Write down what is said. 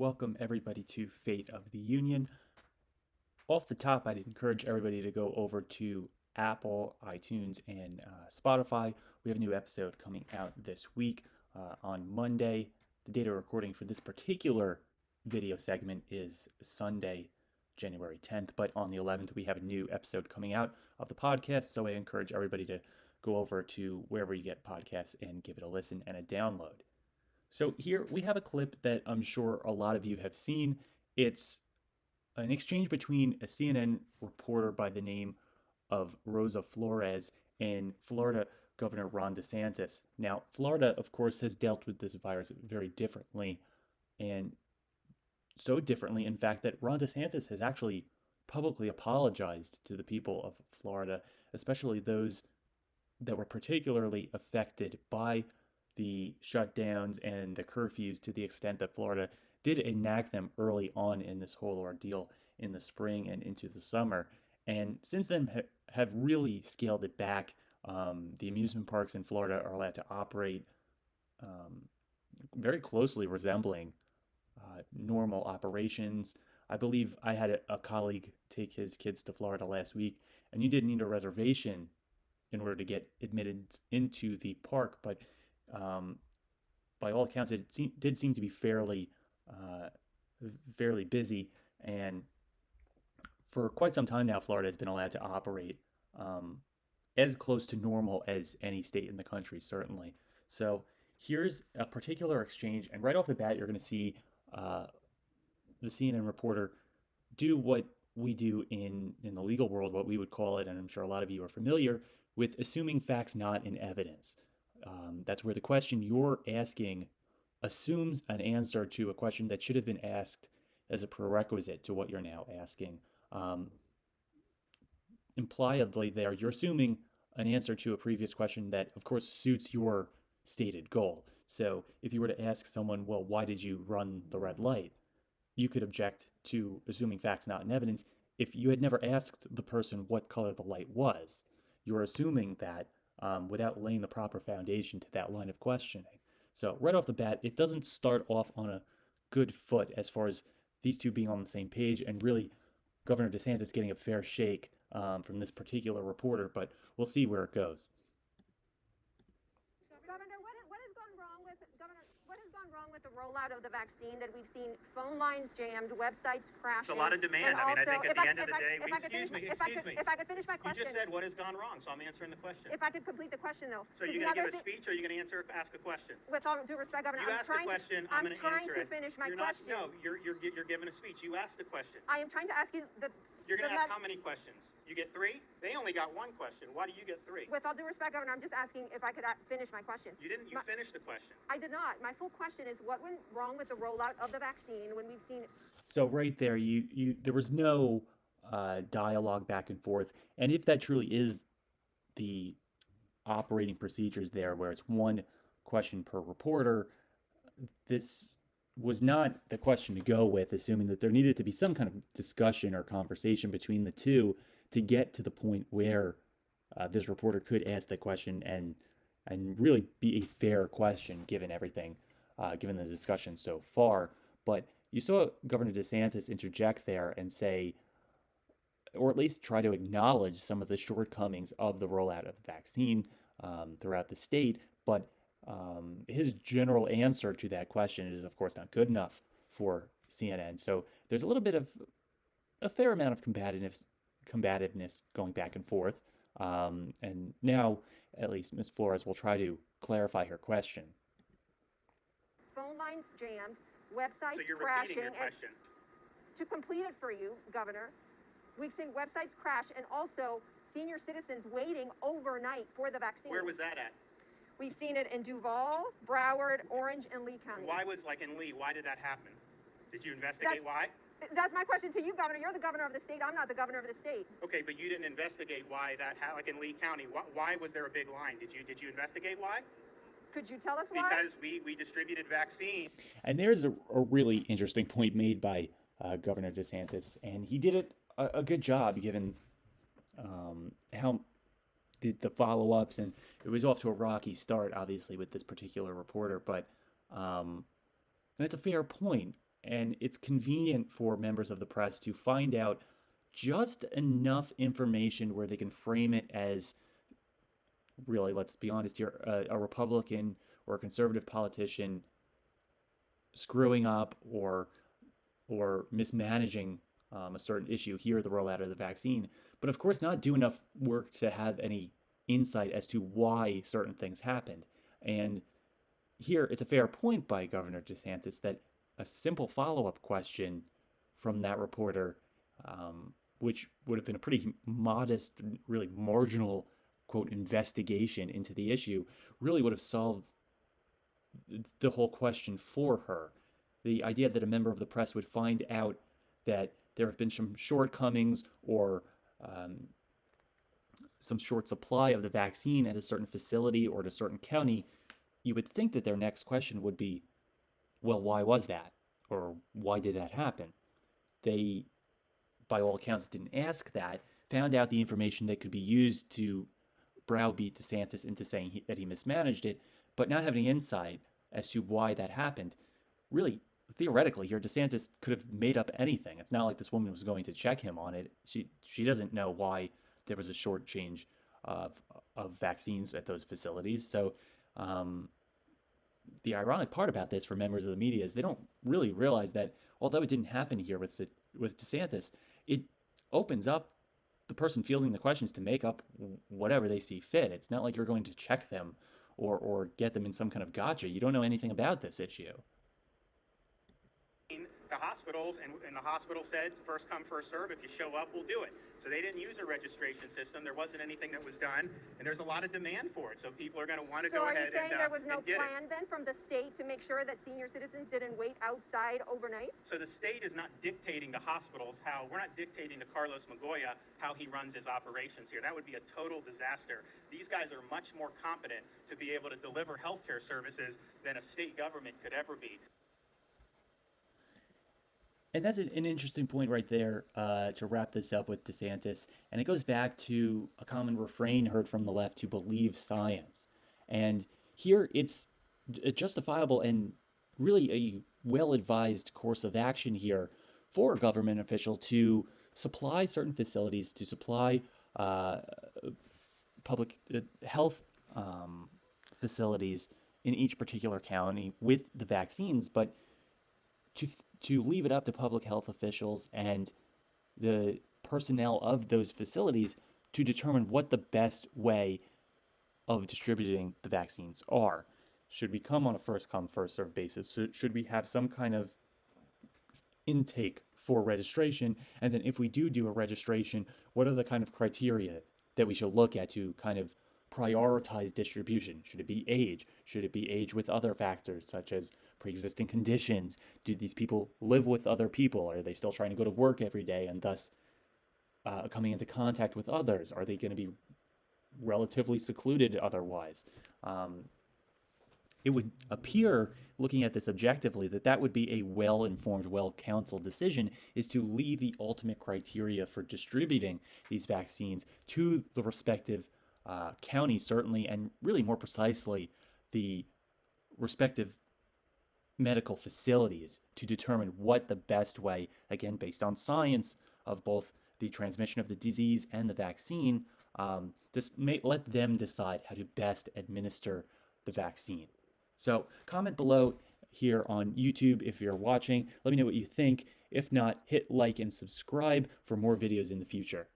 Welcome everybody to Fate of the Union. Off the top, I'd encourage everybody to go over to Apple, iTunes, and Spotify. We have a new episode coming out this week on Monday. The date of recording for this particular video segment is Sunday, January 10th, but on the 11th, we have a new episode coming out of the podcast. So I encourage everybody to go over to wherever you get podcasts and give it a listen and a download. So here we have a clip that I'm sure a lot of you have seen. It's an exchange between a CNN reporter by the name of Rosa Flores and Florida Governor Ron Desantis. Now, Florida, of course, has dealt with this virus very differently, and so differently, in fact, that Ron DeSantis has actually publicly apologized to the people of Florida, especially those that were particularly affected by the shutdowns and the curfews, to the extent that Florida did enact them early on in this whole ordeal in the spring and into the summer. And since then have really scaled it back. The amusement parks in Florida are allowed to operate very closely resembling normal operations. I believe I had a colleague take his kids to Florida last week, and you didn't need a reservation in order to get admitted into the park, but by all accounts, it did seem to be fairly busy, and for quite some time now, Florida has been allowed to operate as close to normal as any state in the country, certainly. So here's a particular exchange, and right off the bat, you're going to see the CNN reporter do what we do in the legal world, what we would call it, and I'm sure a lot of you are familiar with, assuming facts not in evidence. That's where the question you're asking assumes an answer to a question that should have been asked as a prerequisite to what you're now asking. Impliedly there, you're assuming an answer to a previous question that, of course, suits your stated goal. So if you were to ask someone, well, why did you run the red light? You could object to assuming facts not in evidence if you had never asked the person what color the light was. You're assuming that without laying the proper foundation to that line of questioning. So right off the bat, it doesn't start off on a good foot as far as these two being on the same page, and really Governor DeSantis getting a fair shake from this particular reporter, but we'll see where it goes. What has gone wrong with the rollout of the vaccine that we've seen phone lines jammed, websites crashing? It's a lot of demand. I think at the end of the day, excuse me. If I could finish my question. You just said what has gone wrong, so I'm answering the question. If I could complete the question, though. So you're going to give a speech, or you're going to ask a question? With all due respect, Governor, you asked the question. I'm going to answer it. I'm trying to finish my question. No, you're giving a speech. You asked the question. I am trying to ask you the. You're going to ask how many questions? You get three? They only got one question. Why do you get three? With all due respect, Governor, I'm just asking if I could finish my question. You didn't. You finished the question. I did not. My full question is, what went wrong with the rollout of the vaccine when we've seen? So right there, there was no dialogue back and forth, and if that truly is the operating procedures there, where it's one question per reporter, this was not the question to go with, assuming that there needed to be some kind of discussion or conversation between the two to get to the point where this reporter could ask the question and really be a fair question given everything, given the discussion so far. But you saw Governor DeSantis interject there and say, or at least try to acknowledge some of the shortcomings of the rollout of the vaccine throughout the state, but his general answer to that question is, of course, not good enough for CNN. So there's a little bit of a fair amount of combativeness going back and forth. And now, at least, Ms. Flores will try to clarify her question. Phone lines jammed, websites so you're crashing. Repeating your question. To complete it for you, Governor, we've seen websites crash and also senior citizens waiting overnight for the vaccine. Where was that at? We've seen it in Duval, Broward, Orange, and Lee counties. Why was, like in Lee, why did that happen? Did you investigate why? That's my question to you, Governor. You're the governor of the state. I'm not the governor of the state. Okay, but you didn't investigate why that, like in Lee County, why was there a big line? Did you investigate why? Could you tell us why? Because we distributed vaccine. And there's a really interesting point made by Governor DeSantis, and he did a good job given how the follow-ups, and it was off to a rocky start, obviously, with this particular reporter, but and it's a fair point. and it's convenient for members of the press to find out just enough information where they can frame it as, really, let's be honest here, a Republican or a conservative politician screwing up or mismanaging a certain issue, here the rollout of the vaccine, but of course not do enough work to have any insight as to why certain things happened. And here it's a fair point by Governor DeSantis that a simple follow-up question from that reporter, which would have been a pretty modest, really marginal, quote, investigation into the issue, really would have solved the whole question for her. The idea that a member of the press would find out that there have been some shortcomings or some short supply of the vaccine at a certain facility or at a certain county, you would think that their next question would be, well, why was that? Or why did that happen? They, by all accounts, didn't ask that, found out the information that could be used to browbeat DeSantis into saying that he mismanaged it, but not having insight as to why that happened. Really, theoretically here, DeSantis could have made up anything. It's not like this woman was going to check him on it. She doesn't know why there was a short change of vaccines at those facilities. So the ironic part about this for members of the media is they don't really realize that although it didn't happen here with DeSantis, it opens up the person fielding the questions to make up whatever they see fit. It's not like you're going to check them or get them in some kind of gotcha. You don't know anything about this issue. The hospitals, and the hospital said, first come, first serve. If you show up, we'll do it. So they didn't use a registration system. There wasn't anything that was done, and there's a lot of demand for it. So people are going to want to go ahead and get it. So are you saying there was no plan then from the state to make sure that senior citizens didn't wait outside overnight? So the state is not dictating to hospitals we're not dictating to Carlos Magoya how he runs his operations here. That would be a total disaster. These guys are much more competent to be able to deliver healthcare services than a state government could ever be. And that's an interesting point right there to wrap this up with DeSantis. And it goes back to a common refrain heard from the left to believe science. And here it's a justifiable and really a well-advised course of action here for a government official to supply certain facilities, to supply public health facilities in each particular county with the vaccines, but to leave it up to public health officials and the personnel of those facilities to determine what the best way of distributing the vaccines are. Should we come on a first come, first served basis? Should we have some kind of intake for registration? And then if we do a registration, what are the kind of criteria that we should look at to kind of prioritize distribution? Should it be age? Should it be age with other factors such as pre-existing conditions? Do these people live with other people? Are they still trying to go to work every day and thus coming into contact with others? Are they going to be relatively secluded otherwise? It would appear, looking at this objectively, that would be a well-informed, well-counseled decision, is to leave the ultimate criteria for distributing these vaccines to the respective counties, certainly, and really more precisely, the respective medical facilities to determine what the best way, again, based on science of both the transmission of the disease and the vaccine, let them decide how to best administer the vaccine. So comment below here on YouTube if you're watching. Let me know what you think. If not, hit like and subscribe for more videos in the future.